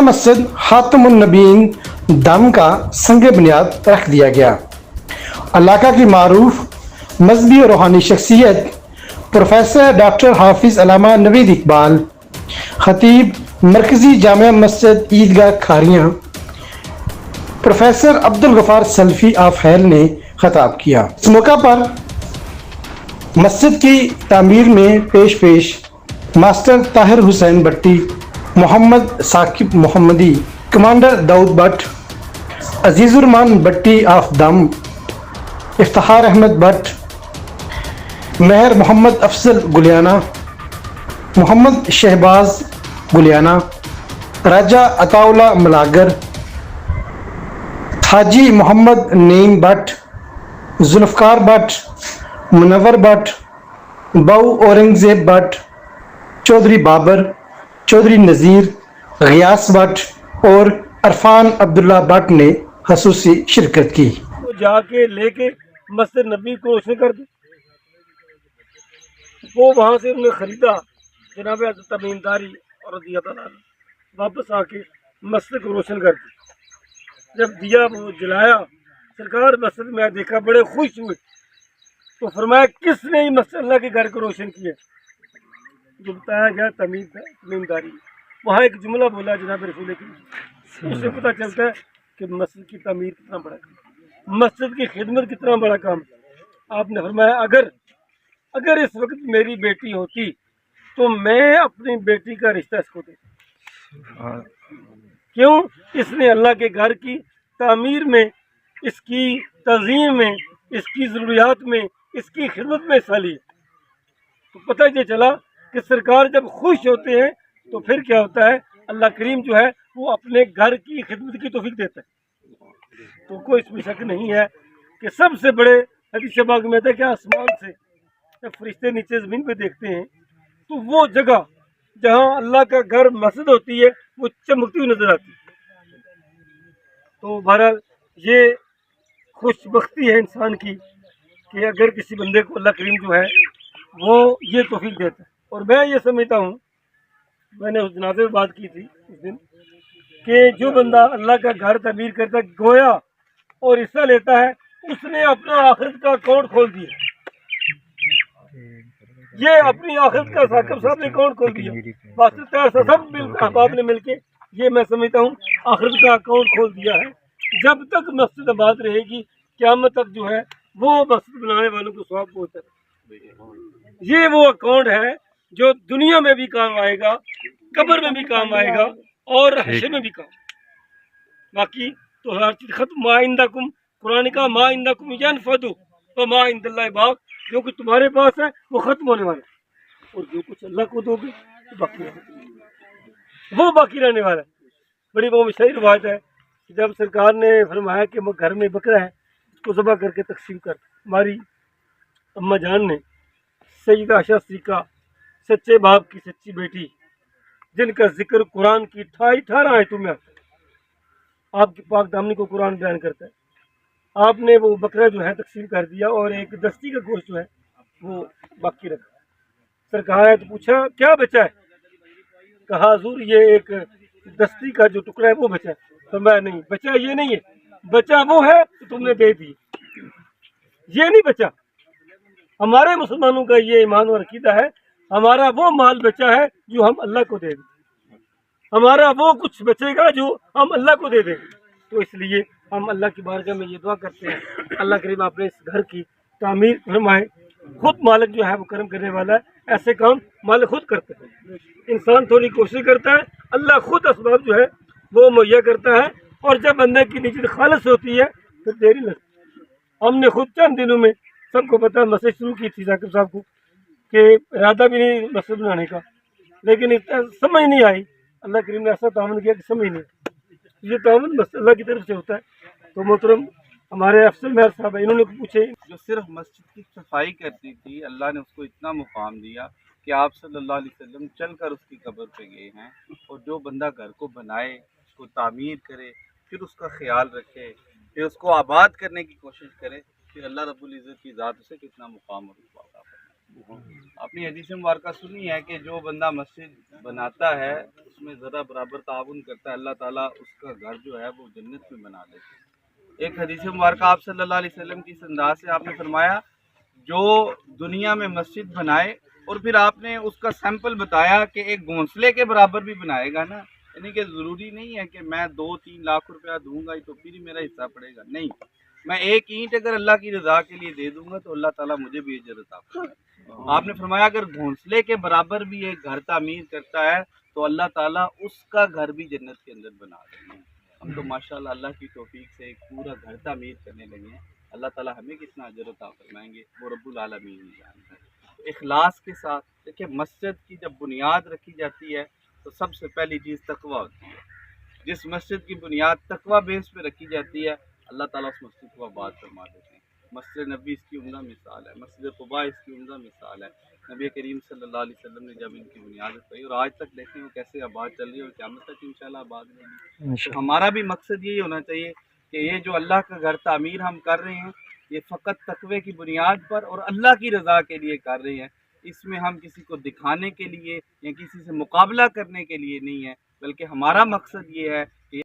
جامع مسجد خاتم النبیین دم کا سنگ بنیاد رکھ دیا گیا۔ علاقہ کی معروف مذہبی اور روحانی شخصیت پروفیسر ڈاکٹر حافظ علامہ نوید اقبال، خطیب مرکزی جامع مسجد عیدگاہ کھاریاں پروفیسر عبدالغفار سلفی آف حیل نے خطاب کیا۔ اس موقع پر مسجد کی تعمیر میں پیش master Tahir Hussain Batti, Muhammad Saqib Muhammadi, commander Dawood Butt, Aziz ur Rahman Batti of دم، افتخار احمد بٹ، مہر محمد افضل گلیانہ، محمد شہباز گلیانہ، راجہ عطا اللہ ملاگر، حاجی محمد نعیم بٹ، ذوالفقار بٹ، منور بٹ، باؤ اورنگزیب بٹ، چودھری بابر، چودھری نذیر، غیاس بٹ اور عرفان عبداللہ بٹ نے خصوصی شرکت کی۔ جا کے لے کے مسجد نبی کو روشن کر دی، وہ وہاں سے انہوں نے خریدا جناب حضرت تمیم داری رضی اللہ عنہ، واپس آ کے مسجد کو روشن کر دی۔ جب دیا وہ جلایا سرکار مسجد میں دیکھا، بڑے خوش ہوئے، تو فرمایا کس نے یہ مسجد اللہ کے گھر کو روشن کیا؟ جو بتایا گیا تمیم داری۔ وہاں ایک جملہ بولا جناب رسول کریم، اس سے پتہ چلتا ہے کہ مسجد کی تعمیر کتنا بڑا کام، مسجد کی خدمت کتنا بڑا کام۔ آپ نے فرمایا اگر اس وقت میری بیٹی ہوتی تو میں اپنی بیٹی کا رشتہ اس کو دیتا۔ کیوں؟ اس نے اللہ کے گھر کی تعمیر میں، اس کی تعظیم میں، اس کی ضروریات میں، اس کی خدمت میں حصہ لیا۔ تو پتہ یہ چلا کہ سرکار جب خوش ہوتے ہیں تو پھر کیا ہوتا ہے، اللہ کریم جو ہے وہ اپنے گھر کی خدمت کی توفیق دیتا ہے۔ تو کوئی اس میں شک نہیں ہے کہ سب سے بڑے حدیث پاک میں ہے کہ آسمان سے جب فرشتے نیچے زمین پہ دیکھتے ہیں تو وہ جگہ جہاں اللہ کا گھر مسجد ہوتی ہے وہ چمکتی ہوئی نظر آتی ہے۔ تو بہرحال یہ خوش بختی ہے انسان کی کہ اگر کسی بندے کو اللہ کریم جو ہے وہ یہ توفیق دیتا ہے۔ اور میں یہ سمجھتا ہوں، میں نے اس جنازے میں بات کی تھی اس دن، کہ جو بندہ اللہ کا گھر تعمیر کرتا ہے گویا اور حصہ لیتا ہے، اس نے اپنا آخرت کا اکاؤنٹ کھول دیا۔ یہ اپنی آخرت کا ثاقب صاحب نے اکاؤنٹ کھول دیا، ماسٹر طاہر سب احباب نے مل کے، یہ میں سمجھتا ہوں آخرت کا اکاؤنٹ کھول دیا ہے۔ جب تک مسجد آباد رہے گی قیامت تک جو ہے وہ مسجد بنانے والوں کو ثواب پہنچتا ہے۔ یہ وہ اکاؤنٹ ہے جو دنیا میں بھی کام آئے گا، قبر میں بھی کام آئے گا اور حشر میں بھی کام۔ باقی تو ہر چیز ختم، ما عندکم، قرآن کا ما عندکم ینفد وما عند اللہ باق، جو کچھ تمہارے پاس ہے وہ ختم ہونے والا ہے، اور جو کچھ اللہ کو دو گے وہ باقی رہے گا، وہ باقی رہنے والا ہے۔ بڑی وہ صحیح روایت ہے کہ جب سرکار نے فرمایا کہ وہ گھر میں بکرا ہے اس کو ذبح کر کے تقسیم کر، ہماری اماں جان نے سیدہ عائشہ صدیقہ، سچے باپ کی سچی بیٹی، جن کا ذکر قرآن کی 18 آیتوں میں آتا ہے، آپ کی پاک دامنی کو قرآن بیان کرتا ہے، آپ نے وہ بکرا جو ہے تقسیم کر دیا اور ایک دستی کا گوشت جو ہے وہ باقی رکھا۔ سرکار آئے تو پوچھا کیا بچا ہے؟ کہا حضور یہ ایک دستی کا جو ٹکڑا ہے وہ بچا ہے۔ فرمایا نہیں، بچا یہ نہیں ہے، بچا وہ ہے تو تم نے دے دی، یہ نہیں بچا۔ ہمارے مسلمانوں کا یہ ایمان اور عقیدہ ہے، ہمارا وہ مال بچا ہے جو ہم اللہ کو دے دیں، ہمارا وہ کچھ بچے گا جو ہم اللہ کو دے دیں۔ تو اس لیے ہم اللہ کی بارگاہ میں یہ دعا کرتے ہیں اللہ کریم آپ نے اس گھر کی تعمیر فرمائے۔ خود مالک جو ہے وہ کرم کرنے والا ہے، ایسے کام مالک خود کرتے ہیں، انسان تھوڑی کوشش کرتا ہے، اللہ خود اسباب جو ہے وہ مہیا کرتا ہے، اور جب بندے کی نیت خالص ہوتی ہے پھر دیری لگتی۔ ہم نے خود چند دنوں میں، سب کو پتہ ہے، مسجد شروع کی تھی ثاقب صاحب کو کہ ارادہ بھی نہیں مسجد بنانے کا، لیکن سمجھ نہیں آئی، اللہ کریم نے ایسا تعاون کیا کہ سمجھ نہیں آئی۔ یہ تعاون بس اللہ کی طرف سے ہوتا ہے۔ تو محترم ہمارے افسر مہر صاحب انہوں نے پوچھے، جو صرف مسجد کی صفائی کرتی تھی، اللہ نے اس کو اتنا مقام دیا کہ آپ صلی اللہ علیہ وسلم چل کر اس کی قبر پہ گئے ہیں، اور جو بندہ گھر کو بنائے، اس کو تعمیر کرے، پھر اس کا خیال رکھے، پھر اس کو آباد کرنے کی کوشش کرے، پھر اللہ رب العزت کی ذات اسے کتنا مقام اور رتبہ عطا فرمائے۔ اپنی حدیث مبارکہ سنی ہے کہ جو بندہ مسجد بناتا ہے اس میں ذرا برابر تعاون کرتا ہے اللہ تعالیٰ اس کا گھر جو ہے وہ جنت میں بنا دیتا ہے۔ ایک حدیث مبارکہ آپ صلی اللہ علیہ وسلم کی اس انداز سے آپ نے فرمایا جو دنیا میں مسجد بنائے اور پھر آپ نے اس کا سیمپل بتایا کہ ایک گھونسلے کے برابر بھی بنائے گا نا، یعنی کہ ضروری نہیں ہے کہ میں 2-3 لاکھ روپیہ دوں گا تو پھر ہی میرا حصہ پڑے گا، نہیں، میں ایک اینٹ اگر اللہ کی رضا کے لیے دے دوں گا تو اللہ تعالیٰ مجھے بھی اجر عطا فرمائے گا۔ آپ نے فرمایا اگر گھونسلے کے برابر بھی ایک گھر تعمیر کرتا ہے تو اللہ تعالیٰ اس کا گھر بھی جنت کے اندر بنا دیں گے۔ ہم تو ماشاءاللہ اللہ کی توفیق سے ایک پورا گھر تعمیر کرنے لگے ہیں، اللہ تعالیٰ ہمیں کتنا اجر عطا فرمائیں گے وہ رب العالمین ہی جانتا ہے۔ اخلاص کے ساتھ دیکھیں، مسجد کی جب بنیاد رکھی جاتی ہے تو سب سے پہلی چیز تقویٰ ہوتی ہے۔ جس مسجد کی بنیاد تقویٰ بیس پہ رکھی جاتی ہے اللہ تعالیٰ اس مسجد کو آباد فرما دیتے ہیں۔ مسجد نبی اس کی عمدہ مثال ہے، مسجد قباء اس کی عمدہ مثال ہے۔ نبی کریم صلی اللہ علیہ وسلم نے جب ان کی بنیاد رکھی اور آج تک دیکھیں وہ کیسے آباد چل رہی ہے اور قیامت تک انشاءاللہ آباد رہے گی۔ تو ہمارا بھی مقصد یہی ہونا چاہیے کہ یہ جو اللہ کا گھر تعمیر ہم کر رہے ہیں یہ فقط تقوی کی بنیاد پر اور اللہ کی رضا کے لیے کر رہے ہیں، اس میں ہم کسی کو دکھانے کے لیے یا کسی سے مقابلہ کرنے کے لیے نہیں ہے، بلکہ ہمارا مقصد یہ ہے کہ